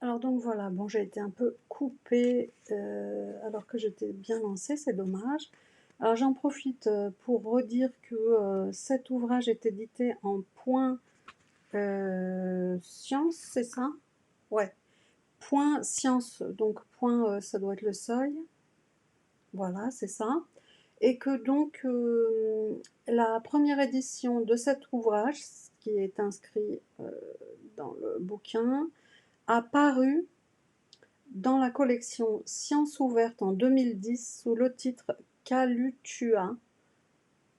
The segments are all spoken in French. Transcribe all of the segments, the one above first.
Alors donc voilà, bon j'ai été un peu coupée, alors que j'étais bien lancée, c'est dommage. Alors j'en profite, pour redire que, cet ouvrage est édité en point, science, c'est ça? Ouais, point science, donc point, ça doit être le seuil, voilà, c'est ça. Et que donc, la première édition de cet ouvrage, ce qui est inscrit, dans le bouquin, a paru dans la collection Sciences ouvertes en 2010 sous le titre Calutua,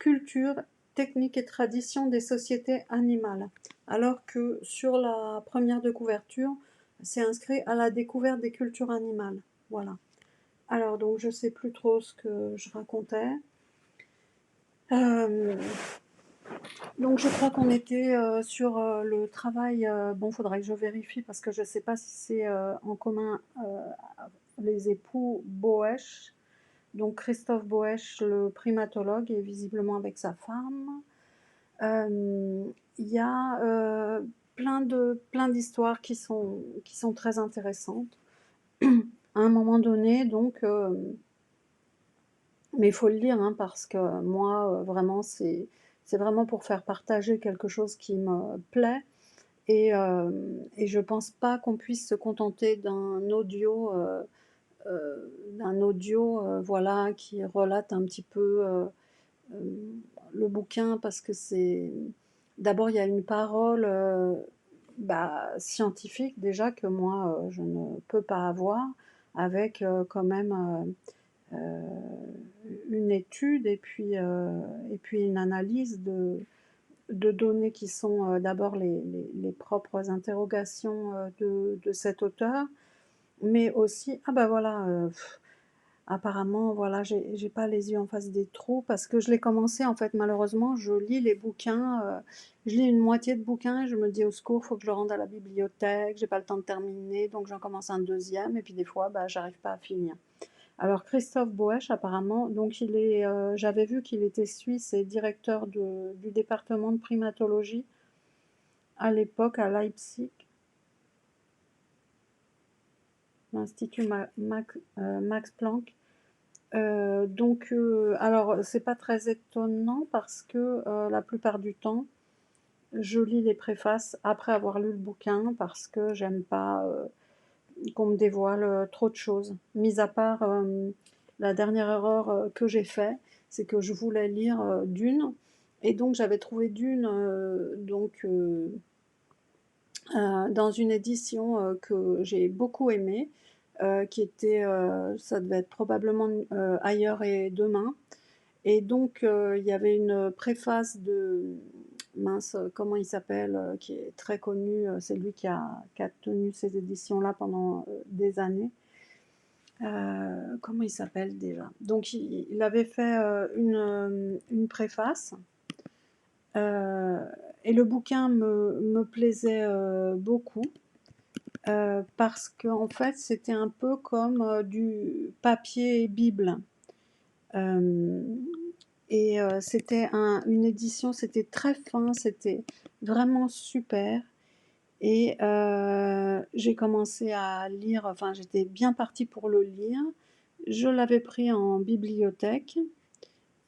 Culture, technique et tradition des sociétés animales. Alors que sur la première de couverture, c'est inscrit à la découverte des cultures animales. Voilà. Alors donc je sais plus trop ce que je racontais. Euh, donc je crois qu'on était sur le travail. Bon, faudrait que je vérifie parce que je sais pas si c'est en commun les époux Boesch. Donc Christophe Boesch, le primatologue, est visiblement avec sa femme. Il y a plein d'histoires qui sont très intéressantes. À un moment donné, donc, mais il faut le lire, hein, parce que moi, vraiment, c'est vraiment pour faire partager quelque chose qui me plaît. Et je pense pas qu'on puisse se contenter d'un audio, voilà, qui relate un petit peu le bouquin, parce que c'est d'abord il y a une parole scientifique déjà que moi je ne peux pas avoir, avec quand même une étude et puis une analyse de données qui sont d'abord les propres interrogations de cet auteur, mais aussi, ah bah voilà, apparemment, voilà, j'ai pas les yeux en face des trous parce que je l'ai commencé, en fait, malheureusement, je lis les bouquins, je lis une moitié de bouquin et je me dis: «Au secours, faut que je le rende à la bibliothèque, j'ai pas le temps de terminer», donc j'en commence un deuxième et puis des fois, bah, j'arrive pas à finir. Alors Christophe Boesch, apparemment, donc il est, j'avais vu qu'il était suisse et directeur du département de primatologie à l'époque à Leipzig, l'Institut Max Planck. Alors c'est pas très étonnant parce que la plupart du temps, je lis les préfaces après avoir lu le bouquin parce que j'aime pas qu'on me dévoile trop de choses. Mis à part la dernière erreur que j'ai faite, c'est que je voulais lire Dune, et donc j'avais trouvé Dune dans une édition que j'ai beaucoup aimée, qui était, ça devait être probablement Ailleurs et Demain. Et donc, il y avait une préface de, mince, comment il s'appelle, qui est très connu, c'est lui qui a tenu ces éditions-là pendant des années. Comment il s'appelle déjà? Donc, il avait fait une préface, euh, et le bouquin me plaisait beaucoup. Parce qu'en fait, c'était un peu comme du papier Bible. Euh, C'était une édition, c'était très fin, c'était vraiment super. Et j'ai commencé à lire, enfin j'étais bien partie pour le lire. Je l'avais pris en bibliothèque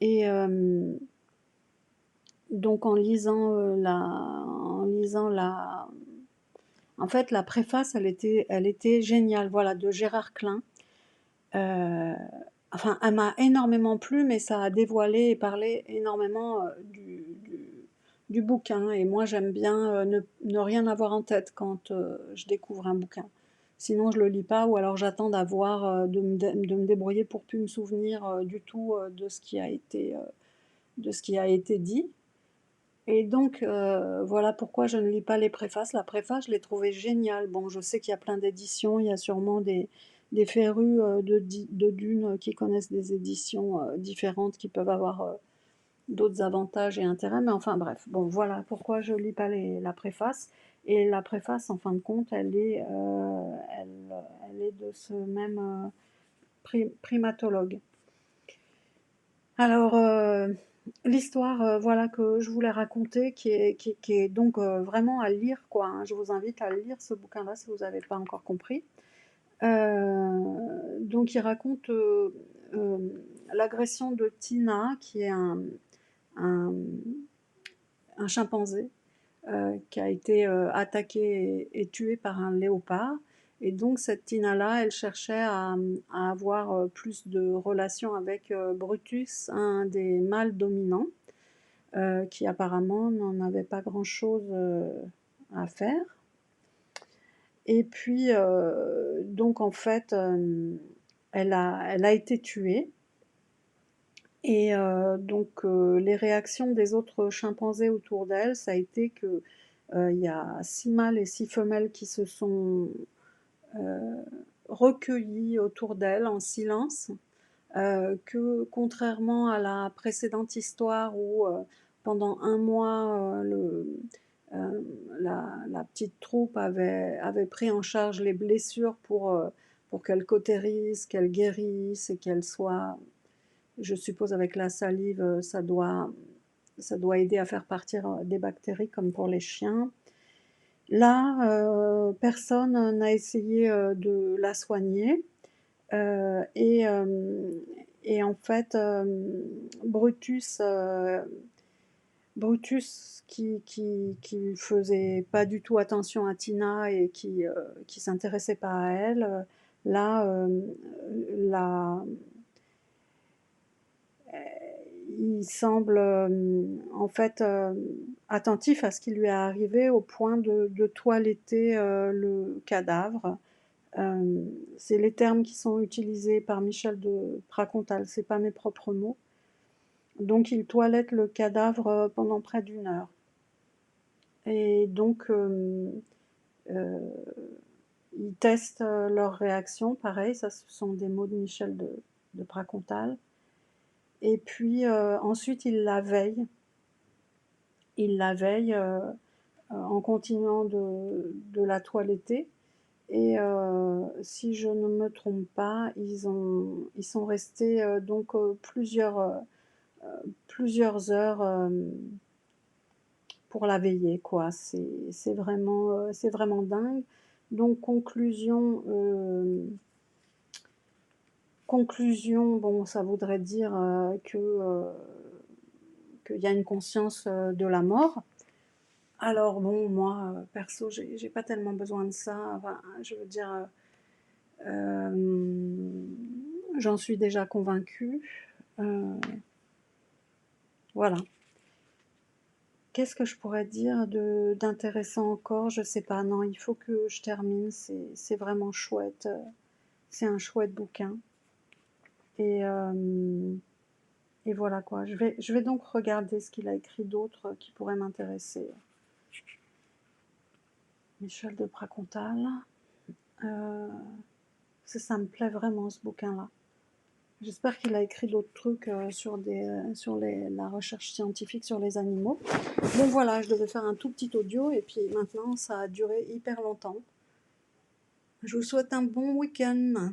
et donc en lisant en fait la préface, elle était géniale, voilà, de Gérard Klein. Euh, enfin, elle m'a énormément plu, mais ça a dévoilé et parlé énormément du bouquin. Et moi, j'aime bien ne rien avoir en tête quand je découvre un bouquin. Sinon, je le lis pas, ou alors j'attends d'avoir, de me débrouiller pour plus me souvenir du tout de ce qui a été dit. Et donc, voilà pourquoi je ne lis pas les préfaces. La préface, je l'ai trouvée géniale. Bon, je sais qu'il y a plein d'éditions, il y a sûrement des férus de Dune qui connaissent des éditions différentes, qui peuvent avoir d'autres avantages et intérêts. Mais enfin, bref, bon, voilà pourquoi je ne lis pas la préface. Et la préface, en fin de compte, elle est de ce même primatologue. Alors, l'histoire voilà, que je voulais raconter, qui est donc vraiment à lire, quoi, hein. Je vous invite à lire ce bouquin-là si vous n'avez pas encore compris. Donc il raconte l'agression de Tina, qui est un, un chimpanzé qui a été attaqué et tué par un léopard. Et donc cette Tina-là, elle cherchait à avoir plus de relations avec Brutus, un des mâles dominants, qui apparemment n'en avait pas grand-chose à faire. Et puis, donc en fait, elle a été tuée. Et donc les réactions des autres chimpanzés autour d'elle, ça a été que il y a 6 mâles et 6 femelles qui se sont recueillis autour d'elle en silence, que contrairement à la précédente histoire où pendant un mois la petite troupe avait pris en charge les blessures pour qu'elle cautérise, qu'elle guérisse et qu'elle soit, je suppose avec la salive, ça doit aider à faire partir des bactéries comme pour les chiens. Là, personne n'a essayé de la soigner. Euh, et, euh, et en fait, Brutus qui faisait pas du tout attention à Tina et qui s'intéressait pas à elle, là, la, il semble en fait attentif à ce qui lui est arrivé au point de toiletter le cadavre. C'est les termes qui sont utilisés par Michel de Pracontal, c'est pas mes propres mots. Donc il toilette le cadavre pendant près d'une heure. Et donc ils testent leur réaction, pareil, ça ce sont des mots de Michel de Pracontal. Et puis ensuite il la veille. Il la veille en continuant de la toiletter. Et si je ne me trompe pas, ils sont restés donc plusieurs heures pour la veiller, quoi. C'est vraiment dingue. Donc conclusion, bon, ça voudrait dire qu'il y a une conscience de la mort. Alors bon, moi, perso, j'ai pas tellement besoin de ça. Enfin, je veux dire, j'en suis déjà convaincue. Voilà. Qu'est-ce que je pourrais dire d'intéressant encore? Je sais pas. Non, il faut que je termine. C'est vraiment chouette. C'est un chouette bouquin. Et, euh, et voilà quoi. Je vais donc regarder ce qu'il a écrit d'autre qui pourrait m'intéresser. Michel de Pracontal. Ça me plaît vraiment ce bouquin-là. J'espère qu'il a écrit d'autres trucs sur la recherche scientifique sur les animaux. Bon voilà, je devais faire un tout petit audio et puis maintenant ça a duré hyper longtemps. Je vous souhaite un bon week-end.